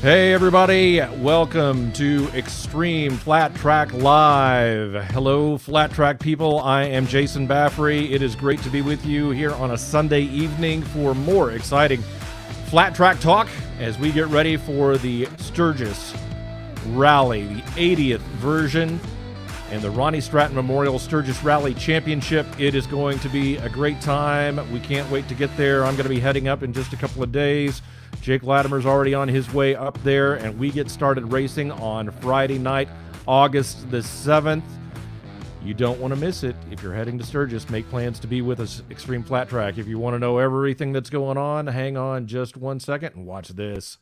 Hey everybody, welcome to Xtreem Flat Track Live. Hello Flat Track people, I am Jason Baffrey. It is great to be with you here on a Sunday evening for more exciting flat track talk as we get ready for the Sturgis Rally, the 80th version, and the Ronnie Stratton Memorial Sturgis Rally Championship. It is going to be a great time. We can't wait to get there. I'm going to be heading up in just a couple of days. Jake Latimer's already on his way up there, and we get started racing on Friday night, August the 7th. You don't want to miss it. If you're heading to Sturgis, make plans to be with us, Xtreem Flat Track. If you want to know everything that's going on, hang on just 1 second and watch this.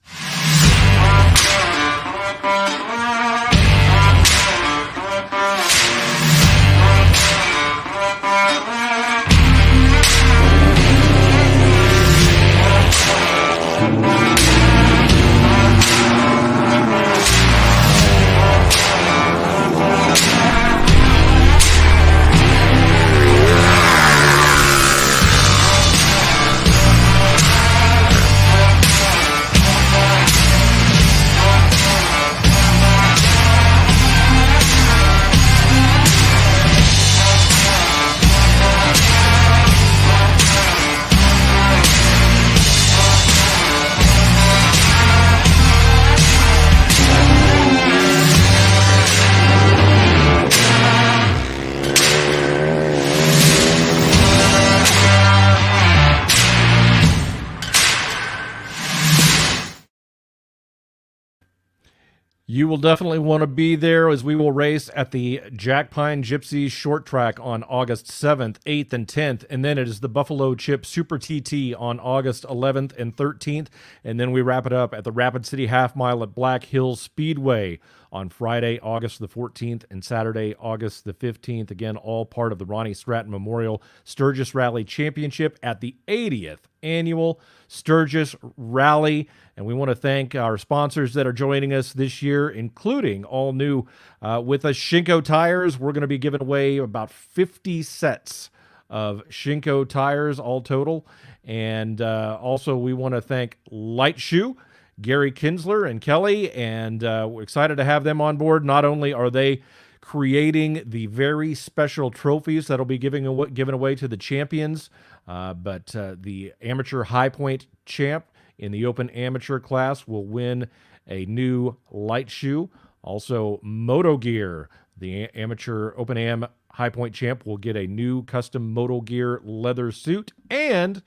You will definitely want to be there as we will race at the Jack Pine Gypsy Short Track on August 7th, 8th, and 10th. And then it is the Buffalo Chip Super TT on August 11th and 13th. And then we wrap it up at the Rapid City Half Mile at Black Hills Speedway on Friday, August the 14th, and Saturday, August the 15th. Again, all part of the Ronnie Stratton Memorial Sturgis Rally Championship at the 80th Annual Sturgis Rally. And we want to thank our sponsors that are joining us this year, including all new with us, Shinko Tires. We're going to be giving away about 50 sets of Shinko tires, all total. And also we want to thank Light Shoe, Gary Kinsler and Kelly, and we're excited to have them on board. Not only are they creating the very special trophies that'll be given away to the champions, but the amateur high point champ in the open amateur class will win a new light shoe. Also, Moto Gear, the amateur open am high point champ, will get a new custom Moto Gear leather suit and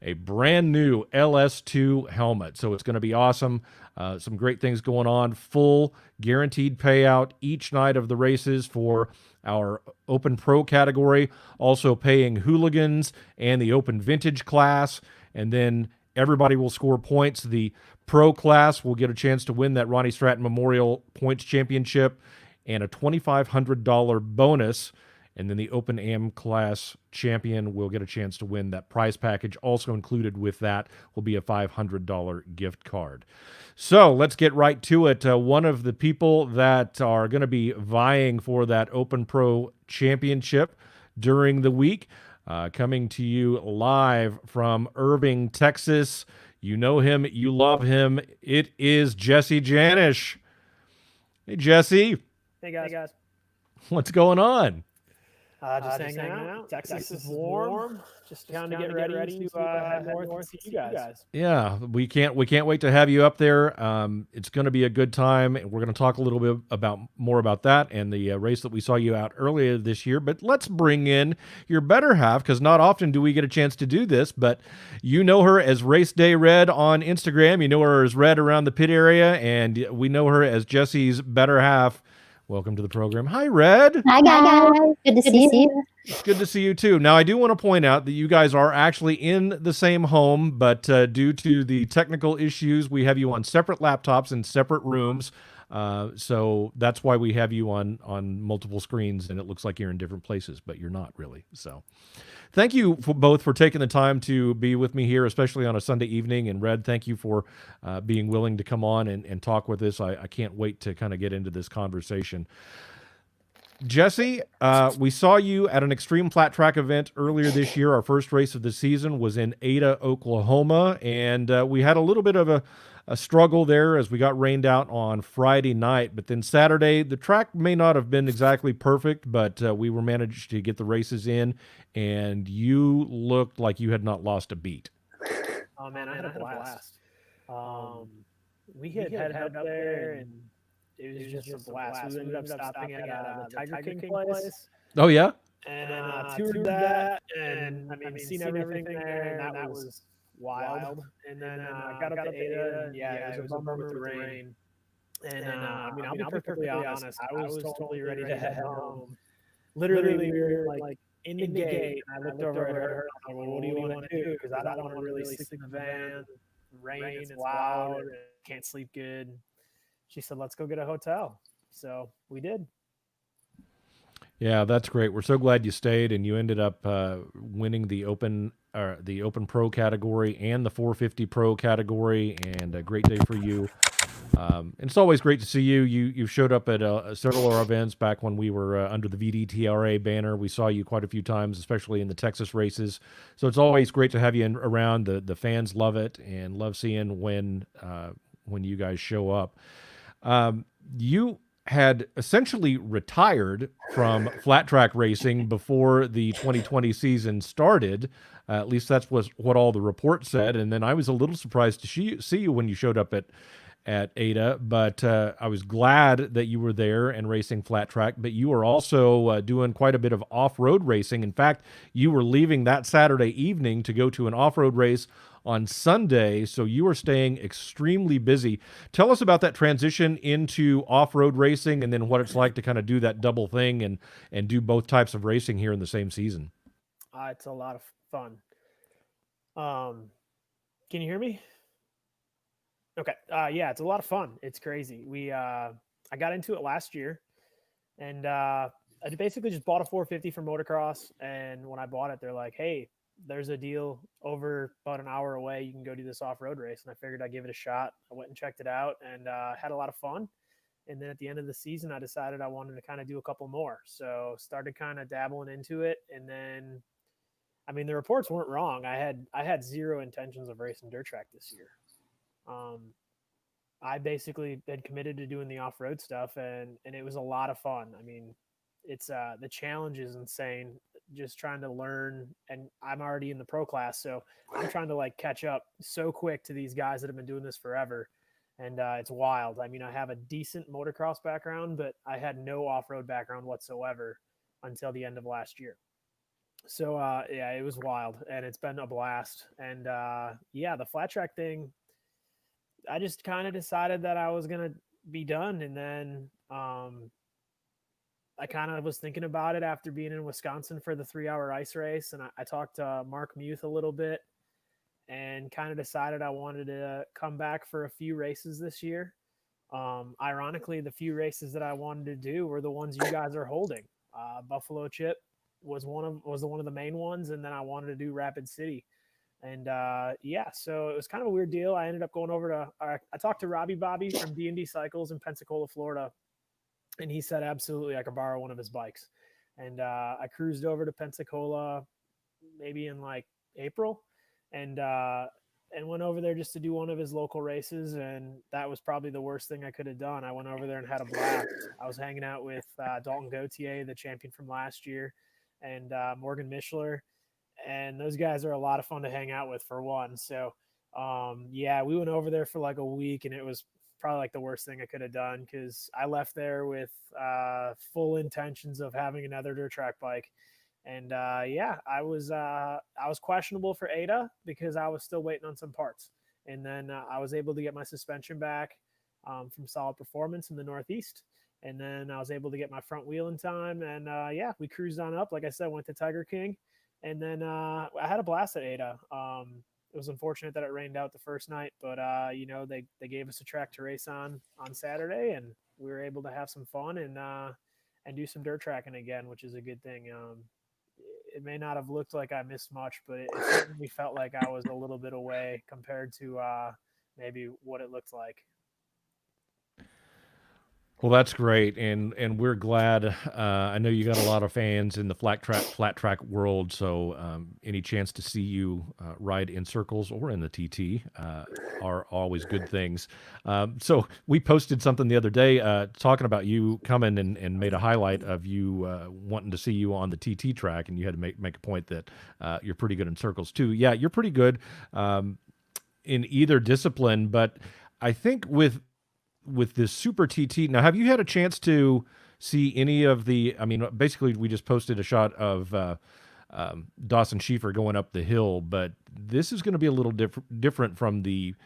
a brand new LS2 helmet. So it's going to be awesome. Some great things going on. Full guaranteed payout each night of the races for our Open Pro category. Also paying hooligans and the Open Vintage class. And then everybody will score points. The Pro class will get a chance to win that Ronnie Stratton Memorial Points Championship and a $2,500 bonus. And then the Open Am class champion will get a chance to win that prize package. Also included with that will be a $500 gift card. So let's get right to it. One of the people that are going to be vying for that Open Pro Championship during the week, coming to you live from Irving, Texas. You know him, you love him. It is Jesse Janisch. Hey, Jesse. Hey guys. What's going on? Just hanging out. Texas is warm. Just kind of get ready to head north and see you guys. Yeah, we can't wait to have you up there. It's going to be a good time. We're going to talk a little bit more about that and the race that we saw you out earlier this year. But let's bring in your better half, because not often do we get a chance to do this. But you know her as Race Day Red on Instagram. You know her as Red around the pit area, and we know her as Jesse's better half. Welcome to the program. Hi, Red. Hi, guys. Good to see you. It's good to see you, too. Now, I do want to point out that you guys are actually in the same home, but due to the technical issues, we have you on separate laptops in separate rooms. So that's why we have you on multiple screens, and it looks like you're in different places, but you're not really. So thank you both for taking the time to be with me here, especially on a Sunday evening. And Red, thank you for being willing to come on and talk with us. I can't wait to kind of get into this conversation. Jesse, we saw you at an Xtreem flat track event earlier this year. Our first race of the season was in Ada, Oklahoma, and we had a little bit of a struggle there as we got rained out on Friday night. But then Saturday, the track may not have been exactly perfect, but we were managed to get the races in, and you looked like you had not lost a beat. Oh man, I had a blast. We had headed up there, and it was just a blast. We ended up stopping at the Tiger King place. Oh, yeah? And toured that, and I mean, seen everything there, and that was wild. And then I got up to Ada, and yeah, it was a bummer with the rain. And I mean, I'll be perfectly honest, I was totally ready to head home. Literally, we were like in the gate, and I looked over at her, and I was like, well, what do you want to do? Because I don't want to really sleep in the van. Rain, it's loud, and can't sleep good. She said, let's go get a hotel. So we did. Yeah, that's great. We're so glad you stayed, and you ended up winning the Open Pro category and the 450 Pro category, and a great day for you. And it's always great to see you. You showed up at several of our events back when we were under the VDTRA banner. We saw you quite a few times, especially in the Texas races. So it's always great to have you around. The fans love it and love seeing when you guys show up. You had essentially retired from flat track racing before the 2020 season started. At least that's what all the reports said. And then I was a little surprised to see you when you showed up at Ada, but I was glad that you were there and racing flat track. But you were also doing quite a bit of off-road racing. In fact, you were leaving that Saturday evening to go to an off-road race on Sunday, so you were staying extremely busy. Tell us about that transition into off-road racing, and then what it's like to kind of do that double thing and do both types of racing here in the same season. It's a lot of fun. Can you hear me? Okay. Yeah, it's a lot of fun. It's crazy. I got into it last year, and I basically just bought a 450 for motocross. And when I bought it, they're like, hey, there's a deal over about an hour away. You can go do this off-road race. And I figured I'd give it a shot. I went and checked it out, and had a lot of fun. And then at the end of the season, I decided I wanted to kind of do a couple more. So started kind of dabbling into it. And then, I mean, the reports weren't wrong. I had zero intentions of racing dirt track this year. I basically had committed to doing the off-road stuff, and it was a lot of fun. I mean, it's the challenge is insane. Just trying to learn, and I'm already in the pro class, so I'm trying to like catch up so quick to these guys that have been doing this forever, and it's wild. I mean, I have a decent motocross background, but I had no off-road background whatsoever until the end of last year. So yeah, it was wild, and it's been a blast. And yeah, the flat track thing, I just kind of decided that I was going to be done. And then I kind of was thinking about it after being in Wisconsin for the 3-hour ice race. And I talked to Mark Muth a little bit and kind of decided I wanted to come back for a few races this year. Ironically, the few races that I wanted to do were the ones you guys are holding. Buffalo Chip was one of the main ones. And then I wanted to do Rapid City. And yeah, so it was kind of a weird deal. I ended up going over to, I talked to Robbie Bobby from D&D Cycles in Pensacola, Florida. And he said, absolutely, I could borrow one of his bikes. And I cruised over to Pensacola maybe in like April and went over there just to do one of his local races. And that was probably the worst thing I could have done. I went over there and had a blast. I was hanging out with Dalton Gauthier, the champion from last year, and Morgan Mischler. And those guys are a lot of fun to hang out with, for one. So yeah, we went over there for like a week, and it was probably like the worst thing I could have done, because I left there with full intentions of having another dirt track bike. And yeah, I was questionable for Ada because I was still waiting on some parts. And then I was able to get my suspension back from Solid Performance in the Northeast. And then I was able to get my front wheel in time. And yeah, we cruised on up. Like I said, went to Tiger King. And then I had a blast at Ada. It was unfortunate that it rained out the first night, but you know, they gave us a track to race on Saturday, and we were able to have some fun and do some dirt tracking again, which is a good thing. It may not have looked like I missed much, but it certainly felt like I was a little bit away compared to maybe what it looked like. Well, that's great, and we're glad. I know you got a lot of fans in the flat track world, so any chance to see you ride in circles or in the TT are always good things. So we posted something the other day talking about you coming and made a highlight of you wanting to see you on the TT track, and you had to make a point that you're pretty good in circles too. Yeah, you're pretty good in either discipline, but I think with this Super TT. Now, have you had a chance to see any of the? I mean, basically, we just posted a shot of Dawson Schieffer going up the hill, but this is going to be a little different from the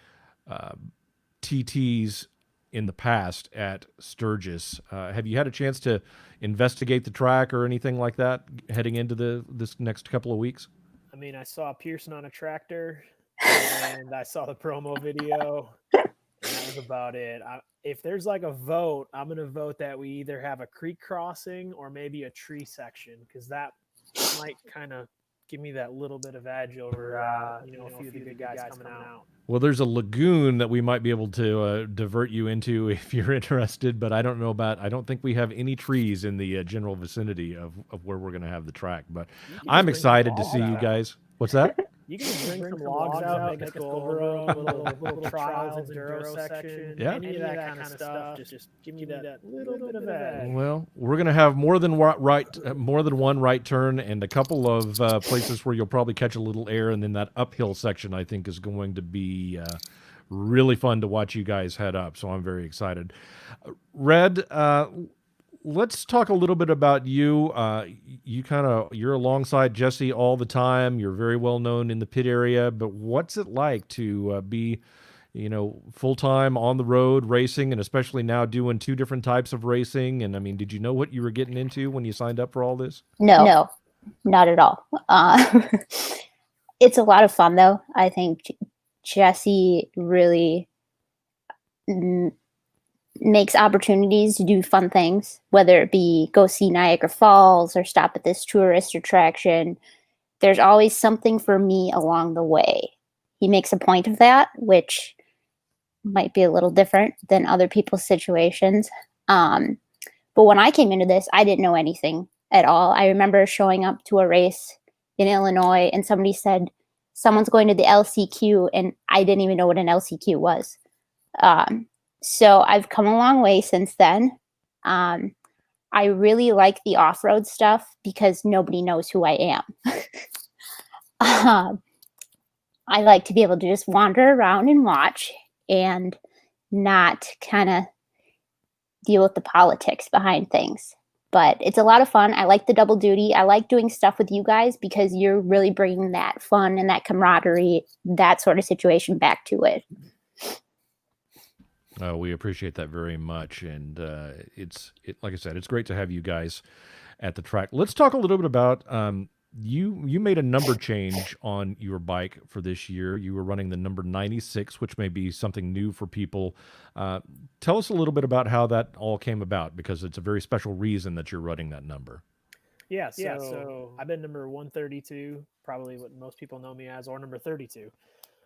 TTs in the past at Sturgis. Have you had a chance to investigate the track or anything like that heading into this next couple of weeks? I mean, I saw Pearson on a tractor, and I saw the promo video. And that was about it. If there's like a vote, I'm going to vote that we either have a creek crossing or maybe a tree section, because that might kind of give me that little bit of edge over, a few of the good guys coming out. Well, there's a lagoon that we might be able to divert you into if you're interested, but I don't think we have any trees in the general vicinity of where we're going to have the track. But I'm excited to see you guys. What's that? You can just bring some logs out, make us go over a little trials and Duro section. Yeah. Any of that kind of stuff. Just give me that little bit of edge. Well, we're going to have more than one right turn and a couple of places where you'll probably catch a little air, and then that uphill section I think is going to be really fun to watch you guys head up. So I'm very excited. Red, let's talk a little bit about you. You're alongside Jesse all the time. You're very well known in the pit area, but what's it like to be, full time on the road racing, and especially now doing two different types of racing? And I mean, did you know what you were getting into when you signed up for all this? No, not at all. It's a lot of fun though. I think Jesse really makes opportunities to do fun things, whether it be go see Niagara Falls or stop at this tourist attraction. There's always something for me along the way. He makes a point of that, which might be a little different than other people's situations. But when I came into this, I didn't know anything at all. I remember showing up to a race in Illinois and somebody said, someone's going to the LCQ, and I didn't even know what an LCQ was. So I've come a long way since then. I really like the off-road stuff because nobody knows who I am. I like to be able to just wander around and watch and not kind of deal with the politics behind things. But it's a lot of fun. I like the double duty. I like doing stuff with you guys because you're really bringing that fun and that camaraderie, that sort of situation back to it. We appreciate that very much, and like I said, it's great to have you guys at the track. Let's talk a little bit about you made a number change on your bike for this year. You were running the number 96, which may be something new for people. Tell us a little bit about how that all came about, because it's a very special reason that you're running that number. Yeah, so I've been number 132, probably what most people know me as, or number 32.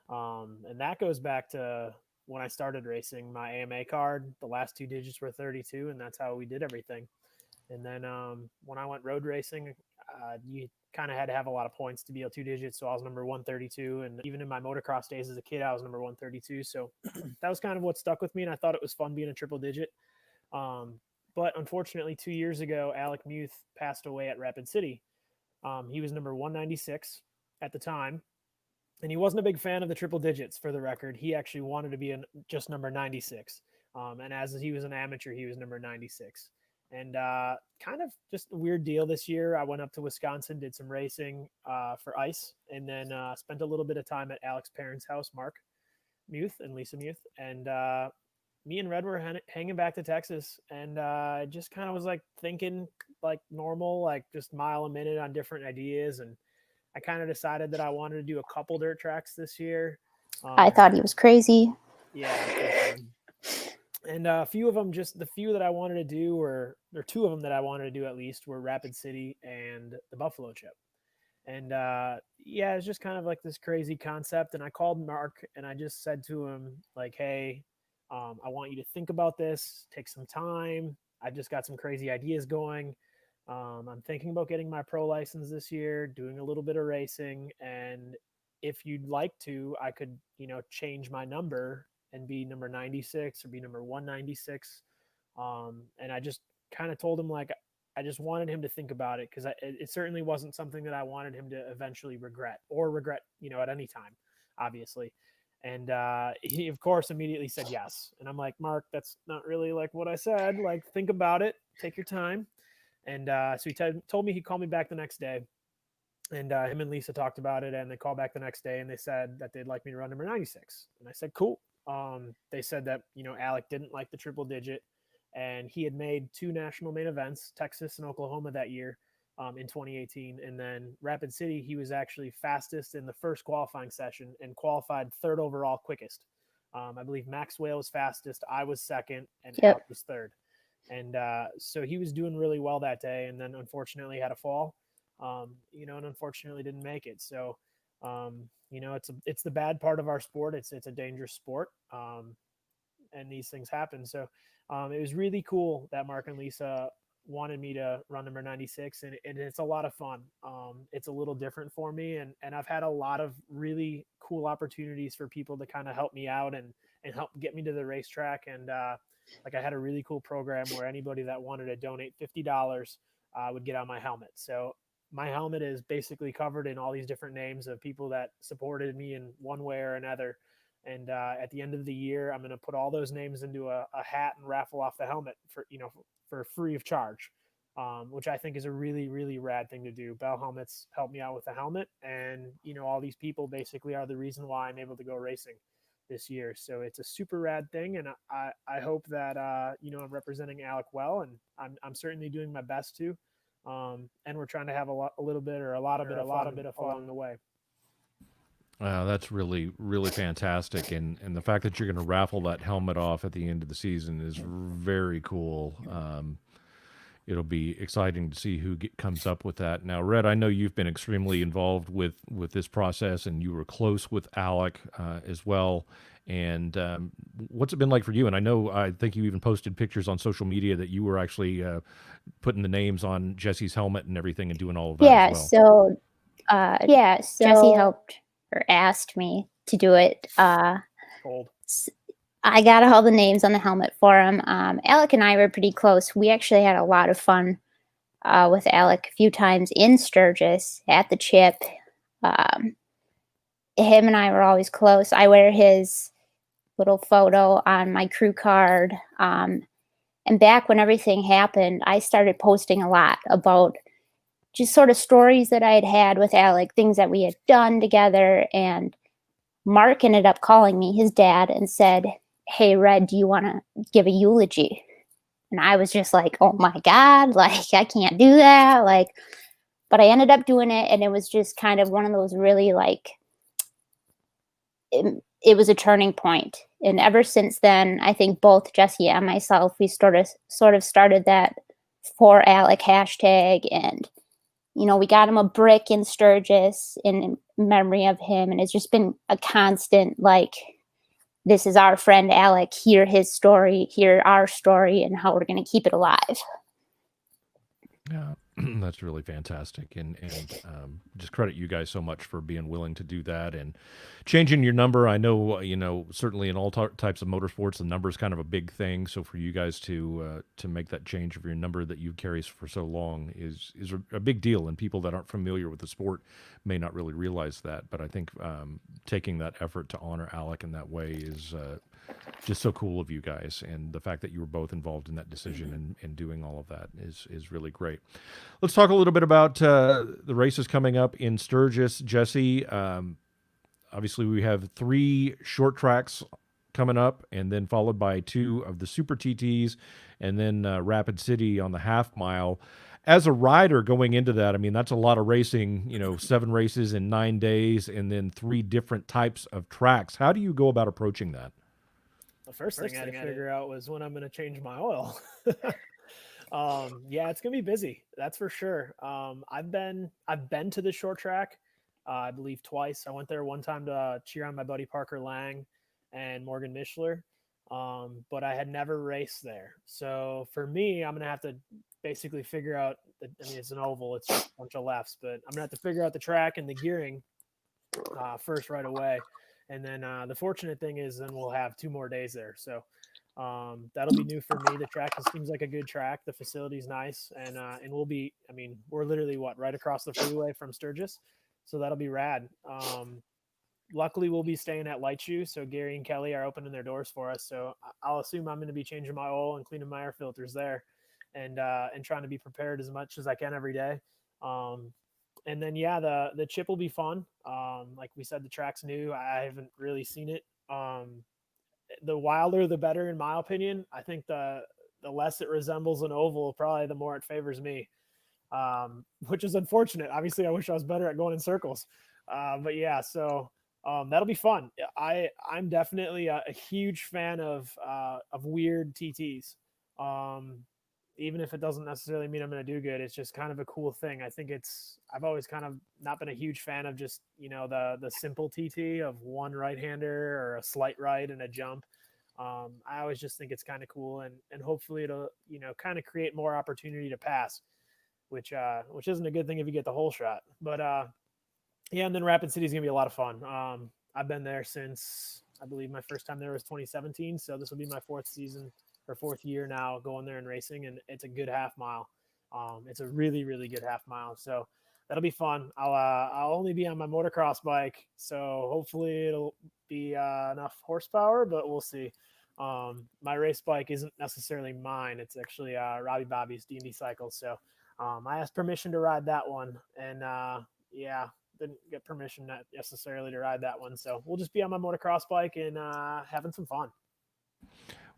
And that goes back to when I started racing. My AMA card, the last two digits were 32, and that's how we did everything. And then when I went road racing, you kind of had to have a lot of points to be able 2 digits. So I was number 132. And even in my motocross days as a kid, I was number 132. So that was kind of what stuck with me. And I thought it was fun being a triple digit. But unfortunately, 2 years ago, Alec Muth passed away at Rapid City. He was number 196 at the time. And he wasn't a big fan of the triple digits, for the record. He actually wanted to be just number 96. And as he was an amateur, he was number 96. And kind of just a weird deal this year. I went up to Wisconsin, did some racing for ice, and then spent a little bit of time at Alec's parents' house, Mark Muth and Lisa Muth. And me and Red were hanging back to Texas, and I just kind of was like thinking like normal, like just mile a minute on different ideas. And I kind of decided that I wanted to do a couple dirt tracks this year. I thought he was crazy. Yeah. And a few of them, just the few that I wanted to do, or two of them that I wanted to do at least, were Rapid City and the Buffalo Chip. And yeah, it's just kind of like this crazy concept. And I called Mark and I just said to him, like, hey, I want you to think about this, take some time. I just got some crazy ideas going. I'm thinking about getting my pro license this year, doing a little bit of racing. And if you'd like to, I could, change my number and be number 96 or be number 196. And I just kind of told him, like, I just wanted him to think about it, because it certainly wasn't something that I wanted him to eventually regret, at any time, obviously. And he, of course, immediately said yes. And I'm like, Mark, that's not really like what I said. Like, think about it, take your time. And so he told me he'd call me back the next day. And him and Lisa talked about it, and they called back the next day, and they said that they'd like me to run number 96. And I said, cool. They said that, Alec didn't like the triple digit, and he had made 2 national main events, Texas and Oklahoma, that year in 2018. And then Rapid City, he was actually fastest in the first qualifying session and qualified 3rd overall quickest. I believe Maxwell was fastest, I was 2nd, and Alec was 3rd. And so he was doing really well that day, and then unfortunately had a fall, and unfortunately didn't make it. So, it's the bad part of our sport. It's a dangerous sport, and these things happen. So it was really cool that Mark and Lisa wanted me to run number 96, and it's a lot of fun. It's a little different for me, and I've had a lot of really cool opportunities for people to kind of help me out and help get me to the racetrack. And like, I had a really cool program where anybody that wanted to donate $50 would get on my helmet. So my helmet is basically covered in all these different names of people that supported me in one way or another. And at the end of the year, I'm going to put all those names into a hat and raffle off the helmet for free of charge, which I think is a really, really rad thing to do. Bell Helmets helped me out with the helmet, and all these people basically are the reason why I'm able to go racing this year. So it's a super rad thing, and I hope that I'm representing Alec well, and I'm certainly doing my best to. And we're trying to have a little bit of fun along the way. That's really, really fantastic, and the fact that you're going to raffle that helmet off at the end of the season is very cool. It'll be exciting to see who comes up with that. Now, Red, I know you've been extremely involved with this process, and you were close with Alec as well. And what's it been like for you? And I think you even posted pictures on social media that you were actually putting the names on Jesse's helmet and everything and doing all of that as well. So Jesse helped or asked me to do it. Cold. I got all the names on the helmet for him. Alec and I were pretty close. We actually had a lot of fun with Alec a few times in Sturgis at the chip. Him and I were always close. I wear his little photo on my crew card. And back when everything happened, I started posting a lot about just sort of stories that I had had with Alec, things that we had done together. And Mark ended up calling me, his dad, and said, "Hey, Red, do you want to give a eulogy?" And I was just like, oh my God, like, I can't do that. Like, but I ended up doing it, and it was just kind of one of those really, like, it was a turning point. And ever since then, I think both Jesse and myself, we sort of started that For Alec hashtag, and we got him a brick in Sturgis in memory of him. And it's just been a constant, like, this is our friend Alec, hear his story, hear our story, and how we're going to keep it alive. Yeah, that's really fantastic. And just credit you guys so much for being willing to do that and changing your number. I know, certainly in all types of motorsports, the number is kind of a big thing. So for you guys to make that change of your number that you carry for so long is a big deal. And people that aren't familiar with the sport may not really realize that. But I think taking that effort to honor Alec in that way is just so cool of you guys, and the fact that you were both involved in that decision and doing all of that is really great. Let's talk a little bit about the races coming up in Sturgis. Jesse, obviously we have 3 short tracks coming up, and then followed by 2 of the Super TTs, and then Rapid City on the half mile. As a rider going into that, I mean, that's a lot of racing, 7 races in 9 days, and then 3 different types of tracks. How do you go about approaching that? The first thing I had to figure out was when I'm going to change my oil. Yeah, it's going to be busy. That's for sure. I've been to the short track, I believe twice. I went there one time to cheer on my buddy Parker Lang and Morgan Mishler. but I had never raced there. So for me, I'm going to have to basically figure out, it's an oval, it's just a bunch of lefts, but I'm going to have to figure out the track and the gearing first right away. And then the fortunate thing is then we'll have 2 more days there. So that'll be new for me. The track seems like a good track. The facility's nice. And we'll be, we're literally right across the freeway from Sturgis. So that'll be rad. Luckily we'll be staying at Light Shoe. So Gary and Kelly are opening their doors for us. So I'll assume I'm going to be changing my oil and cleaning my air filters there and trying to be prepared as much as I can every day. And then, yeah, the chip will be fun. Like we said, the track's new. I haven't really seen it. The wilder, the better, in my opinion. I think the less it resembles an oval, probably the more it favors me, which is unfortunate. Obviously, I wish I was better at going in circles. But yeah, so that'll be fun. I'm definitely a huge fan of weird TTs. Even if it doesn't necessarily mean I'm going to do good, it's just kind of a cool thing. I think I've always kind of not been a huge fan of just, the simple TT of one right-hander or a slight right and a jump. I always just think it's kind of cool, and hopefully it'll, kind of create more opportunity to pass, which isn't a good thing if you get the hole shot. But yeah, and then Rapid City is going to be a lot of fun. I've been there since, I believe my first time there was 2017. So this will be my 4th year now going there and racing, and it's a good half mile. It's a really, really good half mile. So that'll be fun. I'll only be on my motocross bike, so hopefully it'll be enough horsepower, but we'll see. My race bike isn't necessarily mine. It's actually Robbie Bobby's D&D Cycles. So I asked permission to ride that one, and yeah, didn't get permission necessarily to ride that one. So we'll just be on my motocross bike and having some fun.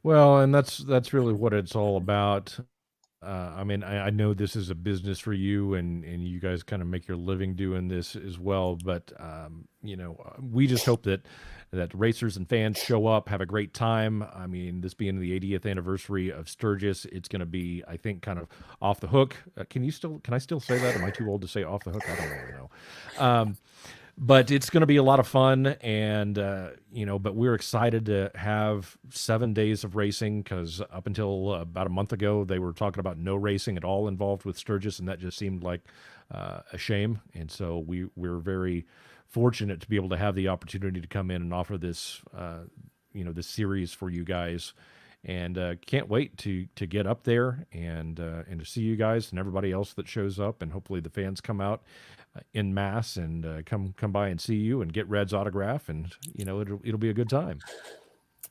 Well, and that's really what it's all about. I know this is a business for you, and you guys kind of make your living doing this as well. But we just hope that racers and fans show up, have a great time. I mean, this being the 80th anniversary of Sturgis, it's going to be, I think, kind of off the hook. Can I still say that? Am I too old to say off the hook? I don't really know. But it's going to be a lot of fun, and but we're excited to have 7 days of racing, because up until about a month ago, they were talking about no racing at all involved with Sturgis, and that just seemed like a shame. And so we're very fortunate to be able to have the opportunity to come in and offer this this series for you guys, and can't wait to get up there and to see you guys and everybody else that shows up, and hopefully the fans come out in mass and come by and see you and get Red's autograph, and it'll be a good time.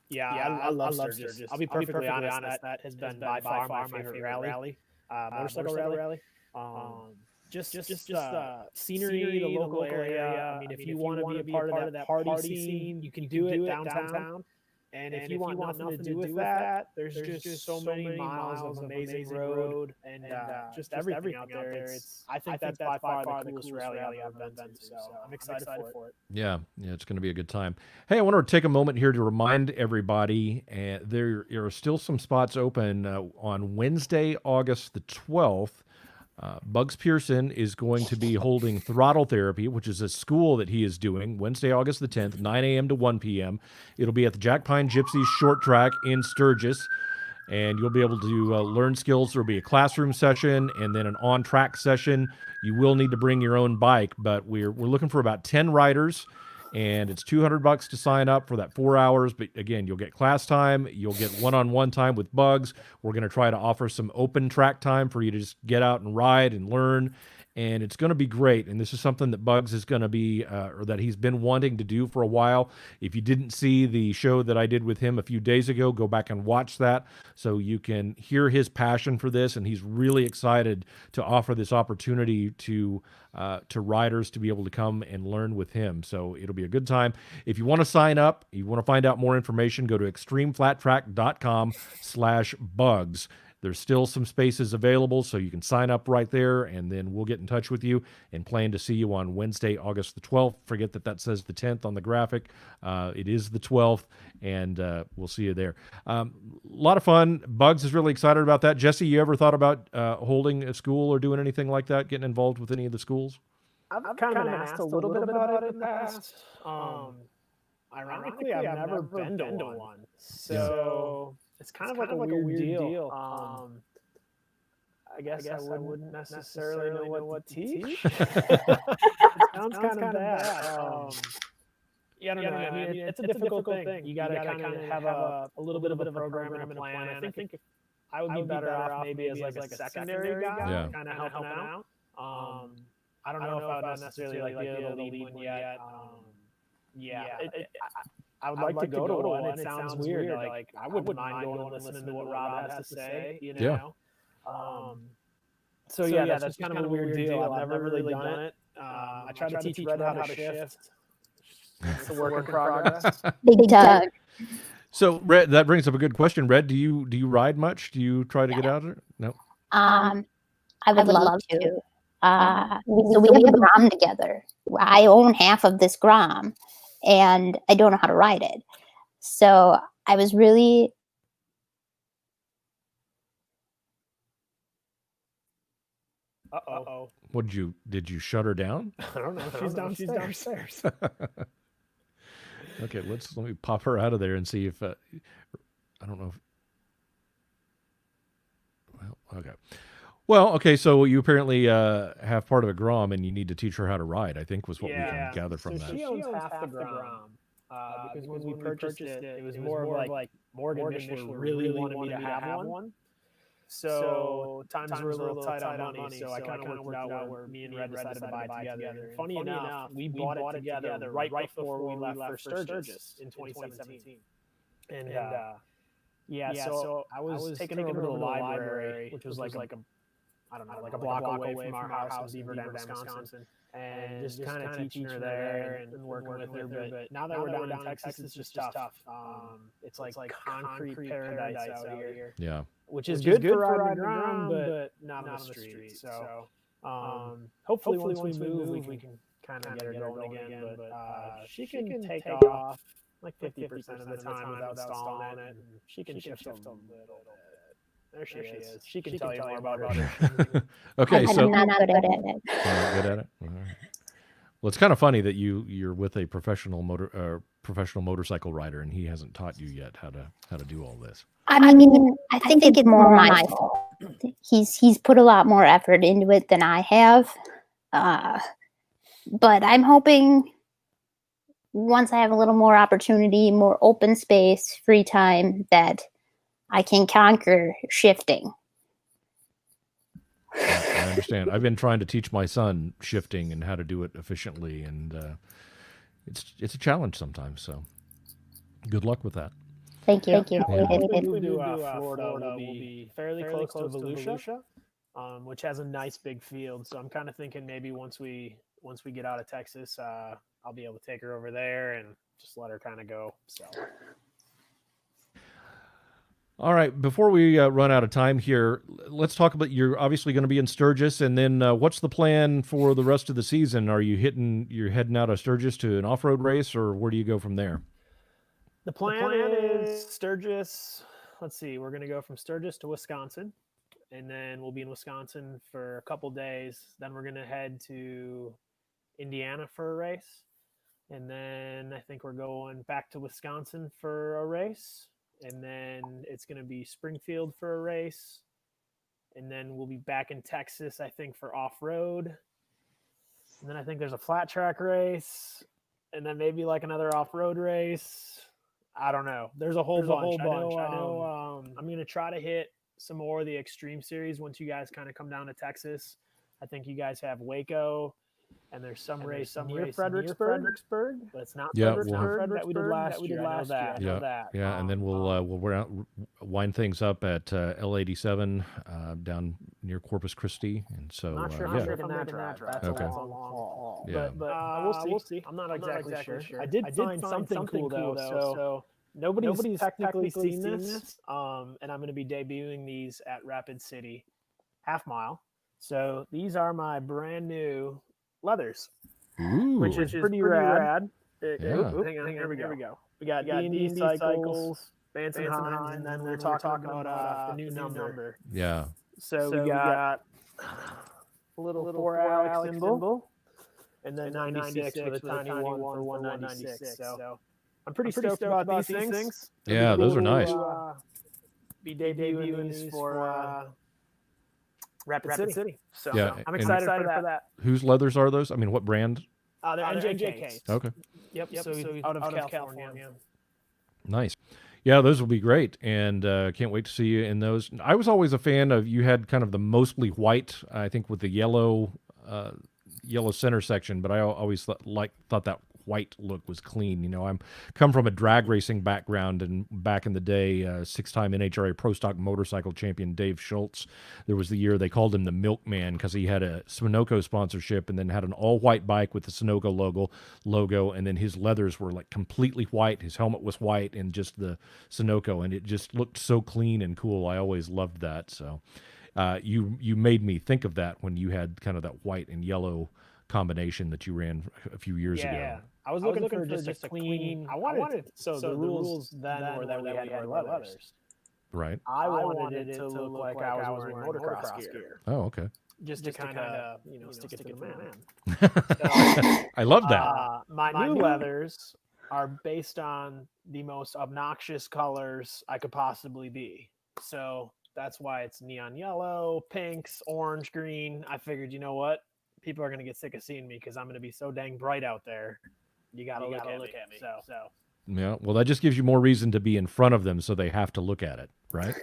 Yeah, I love Sturgis. I'll be perfectly honest. That has been by far my favorite rally, motorcycle rally. Just scenery, the local area. I mean, if you want to be a part of that party scene, you can do it downtown. And if you want nothing to do with that, there's just so many miles of amazing road and just everything out there. I think that's by far the coolest rally I've been to. So I'm excited for it. Yeah, it's going to be a good time. Hey, I want to take a moment here to remind everybody, there are still some spots open on Wednesday, August the 12th. Bugs Pearson is going to be holding Throttle Therapy, which is a school that he is doing, Wednesday, August the 10th, 9 a.m. to 1 p.m. It'll be at the Jack Pine Gypsy Short Track in Sturgis, and you'll be able to learn skills. There'll be a classroom session and then an on-track session. You will need to bring your own bike, but we're looking for about 10 riders, and it's $200 to sign up for that 4 hours. But again, you'll get class time, you'll get one-on-one time with Bugs. We're going to try to offer some open track time for you to just get out and ride and learn, and it's going to be great. And this is something that Bugs is going to be, or that he's been wanting to do for a while. If you didn't see the show that I did with him a few days ago, go back and watch that so you can hear his passion for this. And he's really excited to offer this opportunity to riders to be able to come and learn with him. So it'll be a good time. If you want to sign up, you want to find out more information, go to xtreamflattrack.com/bugs. There's still some spaces available, so you can sign up right there, and then we'll get in touch with you and plan to see you on Wednesday, August the 12th. Forget that says the 10th on the graphic. It is the 12th, and we'll see you there. A lot of fun. Bugs is really excited about that. Jesse, you ever thought about holding a school or doing anything like that, getting involved with any of the schools? I've kind of been asked a little bit about it in the past. Ironically, I've never been to one. So it's kind of like a weird deal. I guess I wouldn't necessarily know what to teach. It sounds kind of bad. Yeah, I don't know. I mean, it's a difficult thing. You got to kind of have a little bit of a program and a plan. I think if I would be better off maybe as like a secondary guy, kind of helping out. I don't know if I would necessarily be able to lead one yet. I would like to go to one. It sounds weird. Like I wouldn't mind going and listening to what Rob has to say. You know. So that's kind of a weird deal. I've never really done it. I tried to teach Red how to shift. It's a work in progress. Big Doug. So, Red, that brings up a good question. Red, do you ride much? Do you try to get out there? No. I would love to. So we have a Grom together. I own half of this Grom, and I don't know how to ride it. So I was really. Uh-oh. What did you shut her down? I don't know. She's downstairs. Okay, let me pop her out of there and see if I don't know if okay, so you apparently have part of a Grom and you need to teach her how to ride, I think was what we can gather from that. She owns half the Grom. Because when we purchased it, it was more of like Morgan Michelin really wanted me to have one. So times were a little tight on money, so I kind of worked it out where me and Red decided to buy it together. Funny enough, we bought it together right before we left for Sturgis in 2017. And so I was taking her over to the library, which was like a block away from our house in Beaver Dam, Wisconsin. And just kind of teaching her there and working with her. But now that we're down in Texas, it's just tough. It's like concrete paradise out here. Yeah. Which is good for riding around, but not on the street. So hopefully once we move, we can kind of get her going again. But she can take off like 50% of the time without stalling it. And she can shift a little bit. There she is. She can tell you more about her. Okay, so I'm not good at it. You're not good at it. All right. Well, it's kind of funny that you're with a professional motorcycle rider, and he hasn't taught you yet how to do all this. I mean, I think it's more my fault. He's put a lot more effort into it than I have. But I'm hoping once I have a little more opportunity, more open space, free time, that I can conquer shifting. I understand. I've been trying to teach my son shifting and how to do it efficiently, and it's a challenge sometimes. So, good luck with that. Thank you. Yeah. When we do Florida, we'll be fairly close to Volusia, which has a nice big field. So I'm kind of thinking maybe once we get out of Texas, I'll be able to take her over there and just let her kind of go. So. All right. Before we run out of time here, let's talk about, you're obviously going to be in Sturgis, and then what's the plan for the rest of the season? Are you heading out of Sturgis to an off-road race, or where do you go from there? The plan is Sturgis. Let's see. We're going to go from Sturgis to Wisconsin, and then we'll be in Wisconsin for a couple days. Then we're going to head to Indiana for a race, and then I think we're going back to Wisconsin for a race, and then it's going to be Springfield for a race, and then we'll be back in Texas, I think, for off-road, and then I think there's a flat track race, and then maybe like another off-road race. I don't know. There's a whole bunch. I know I'm going to try to hit some more of the Xtreem series once you guys kind of come down to Texas. I think you guys have Waco, and there's some race near Fredericksburg, but it's not Fredericksburg that we did last year. I know that. Yeah, and then we'll wind things up at L87 down near Corpus Christi, and so not sure if I'm making that drive. That's okay. a long haul. Yeah. But we'll see. I'm not exactly sure. I did find something cool though. So nobody's technically seen this. And I'm going to be debuting these at Rapid City half mile. So these are my brand new leathers, which is pretty rad. Hang on, here we go. We got D&D Cycles, Vance and Hines, and then we're talking about the new number. Yeah. So we got a little 4 Alex symbol, and then 96 with a tiny one for 196. So I'm pretty stoked about these things. Yeah, those are nice. Be debuting these for Rapid City. So Yeah, I'm excited for that. Whose leathers are those? I mean, what brand? They're NJKs. Okay. Yep. So out of California. Nice. Yeah, those will be great, and can't wait to see you in those. I was always a fan of, you had kind of the mostly white, I think, with the yellow center section, but I always thought that white look was clean. You know, I'm come from a drag racing background, and back in the day, 6-time NHRA Pro Stock motorcycle champion Dave Schultz, there was the year they called him the Milkman because he had a Sunoco sponsorship and then had an all-white bike with the Sunoco logo, and then his leathers were like completely white, his helmet was white, and just the Sunoco, and it just looked so clean and cool. I always loved that. So you made me think of that when you had kind of that white and yellow combination that you ran a few years ago. Yeah, I was looking for just a clean. I wanted so the rules then were that we had to wear leathers. Right. I wanted it to look like I was wearing motocross gear. Oh, okay. Just to kind of stick it to the man. I love that. My new leathers are based on the most obnoxious colors I could possibly be. So that's why it's neon yellow, pinks, orange, green. I figured, you know what? People are going to get sick of seeing me because I'm going to be so dang bright out there. You got to look at me. So. Yeah, well, that just gives you more reason to be in front of them, so they have to look at it, right?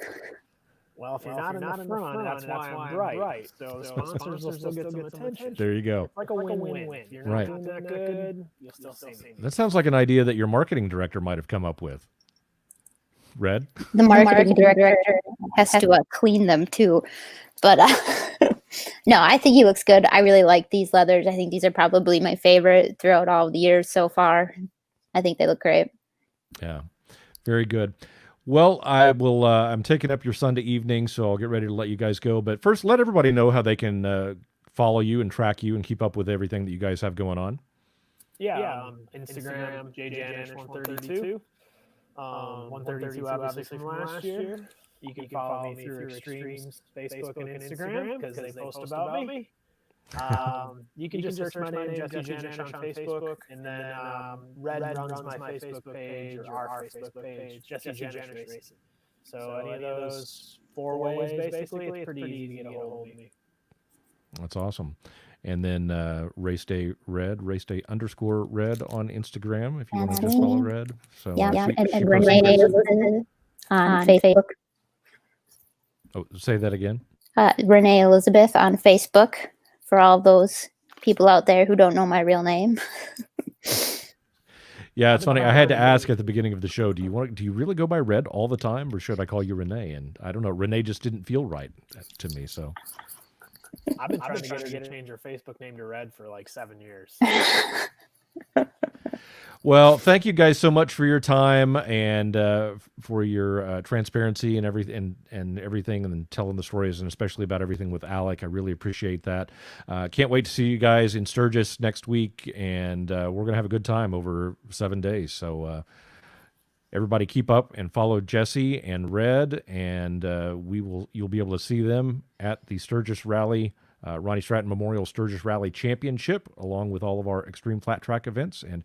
Well, if you're not in the front, that's why I'm bright. So sponsors will still get some attention. There you go. It's like a win-win. If you're not doing that good, you'll still see me. That sounds like an idea that your marketing director might have come up with. Red? The marketing director has to clean them too. But no, I think he looks good. I really like these leathers. I think these are probably my favorite throughout all the years so far. I think they look great. Yeah, very good. Well, I will. I'm taking up your Sunday evening, so I'll get ready to let you guys go. But first, let everybody know how they can follow you and track you and keep up with everything that you guys have going on. Yeah, Instagram, Janisch132. 132 obviously from last year. You can follow me through Xtreem's Facebook and Instagram because they post about me. You can just search my name, Jesse Janisch, on Facebook, and then Red runs my Facebook page or our Facebook page, Jesse Janisch Racing. So any of those 4 ways, basically, it's pretty easy to get a hold of me. That's awesome. And then Race Day Red, Race Day _Red on Instagram if you want to just follow Red. So yeah, and Renee on Facebook. Oh, say that again. Renee Elizabeth on Facebook for all those people out there who don't know my real name. Yeah, it's funny. I had to ask at the beginning of the show, do you really go by Red all the time, or should I call you Renee? And I don't know. Renee just didn't feel right to me, so. I've been trying to get her to change her Facebook name to Red for like 7 years. Well, thank you guys so much for your time and for your transparency and everything, and telling the stories, and especially about everything with Alec. I really appreciate that. Can't wait to see you guys in Sturgis next week, and we're gonna have a good time over 7 days. So everybody, keep up and follow Jesse and Red, and you'll be able to see them at the Sturgis Rally. Ronnie Stratton Memorial Sturgis Rally Championship, along with all of our Xtreem Flat Track events. And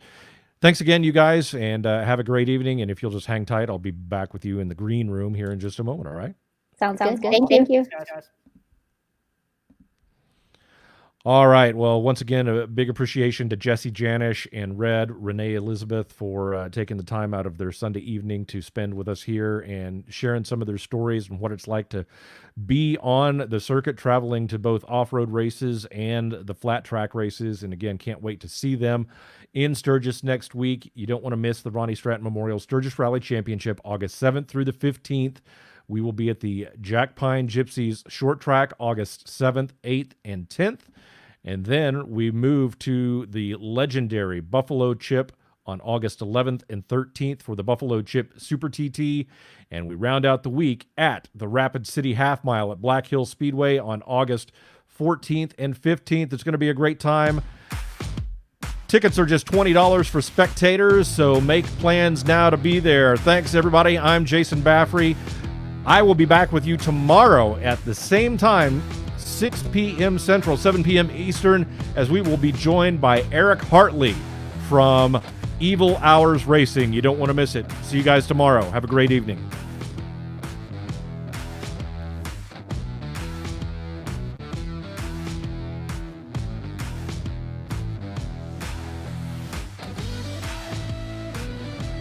thanks again, you guys, and have a great evening. And if you'll just hang tight, I'll be back with you in the green room here in just a moment, all right? Sounds good. Thank you. All right. Well, once again, a big appreciation to Jesse Janisch and Red, Renee Elizabeth, for taking the time out of their Sunday evening to spend with us here and sharing some of their stories and what it's like to be on the circuit, traveling to both off-road races and the flat track races. And again, can't wait to see them in Sturgis next week. You don't want to miss the Ronnie Stratton Memorial Sturgis Rally Championship, August 7th through the 15th. We will be at the Jack Pine Gypsies Short Track, August 7th, 8th, and 10th. And then we move to the legendary Buffalo Chip on August 11th and 13th for the Buffalo Chip Super TT. And we round out the week at the Rapid City Half Mile at Black Hill Speedway on August 14th and 15th. It's going to be a great time. Tickets are just $20 for spectators, so make plans now to be there. Thanks, everybody. I'm Jason Baffrey. I will be back with you tomorrow at the same time, 6 p.m. Central, 7 p.m. Eastern, as we will be joined by Eric Hartley from Evil Hours Racing. You don't want to miss it. See you guys tomorrow. Have a great evening.